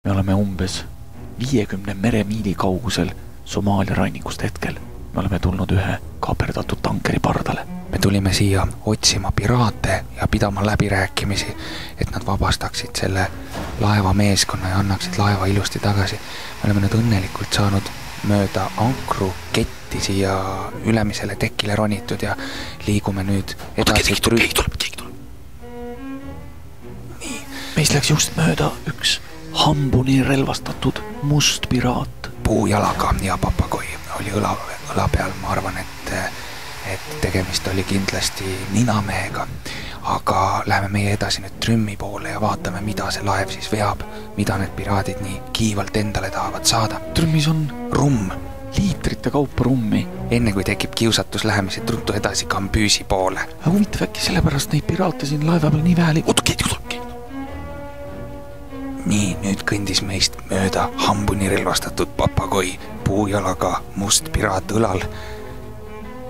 Me oleme umbes 50 meremiili kaugusel Somaalia rannikust hetkel. Me oleme tulnud ühe kaaperdatud tankeri pardale. Me tulime siia otsima piraate ja pidama läbirääkimisi, et nad vabastaksid selle laeva meeskonna ja annaksid laeva ilusti tagasi. Me oleme nüüd õnnelikult saanud mööda ankru ketti siia ülemisele tekile ronitud ja liigume nüüd edasi. Keegi tuleb. Nii, meist läks just mööda üks hambuni relvastatud must piraat. Puujalaga ja papagoi oli õla peal. Ma arvan, et tegemist oli kindlasti ninamehega. Aga läheme meie edasi nüüd trümmi poole ja vaatame, mida see laev siis veab, mida need piraadid nii kiivalt endale tahavad saada. Trümmis on rumm. Liitrite kaupa rummi. Enne kui tekib kiusatus, läheme siit ruttu edasi Kambüüsi poole. Aga huvitav äkki sellepärast neid piraate siin laeva peal nii vähe keegi tuleb. Nii, nüüd kõndis meist mööda hambuni relvastatud papagoi, puujalaga must piraat õlal.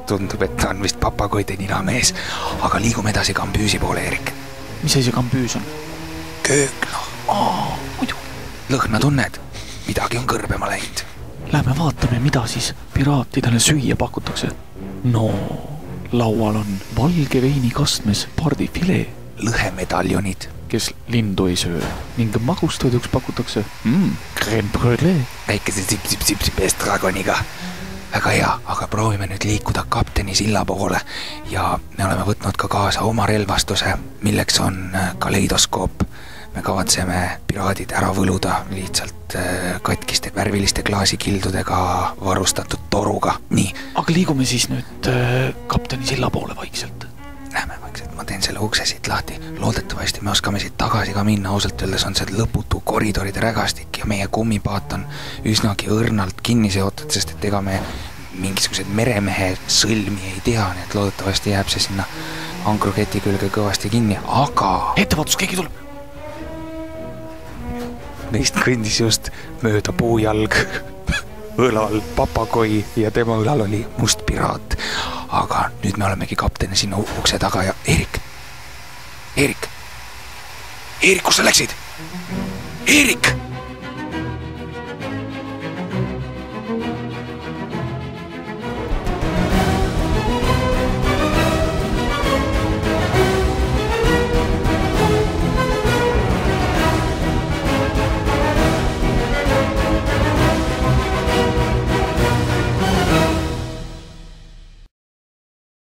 Tundub, et ta on vist papagoide ninamees, aga liigume edasi Kambüüsi poole, Erik. Mis asi Kambüüs on? Köökno. Muidu. Lõhna tunned, midagi on kõrbema läinud. Lähme vaatame, mida siis piraatidele süüa pakutakse. No, laual on valge veini kastmes pardifilee. Lõhemedaljonid. Kes lindu ei söö ning magustoiduks pakutakse crème brûlée. Väikese sip estragoniga. Väga hea, aga proovime nüüd liikuda kapteni silla poole ja me oleme võtnud ka kaasa oma relvastuse, milleks on kaleidoskoop. Me kavatseme piraadid ära võluda lihtsalt katkiste värviliste klaasikildudega varustatud toruga. Nii. Aga liigume siis nüüd kapteni silla poole vaikselt. Lähme vaikselt, ma teen selle ukse siit lahti. Loodetavasti me oskame siit tagasi ka minna. Ausalt öeldes on see lõputu koridoride rägastik ja meie kummipaat on üsnagi õrnalt kinni seotud, sest et ega me mingisugused meremehe sõlmi ei tea, nii et loodetavasti jääb see sinna ankruketi külge kõvasti kinni, aga... Ettevaatus, keegi tuleb! Neist kõndis just mööda puujalg õlal papagoi ja tema õlal oli must piraat. Aga nüüd me olemegi kapteni sinna ukse taga ja Erik, kus sa läksid? Erik!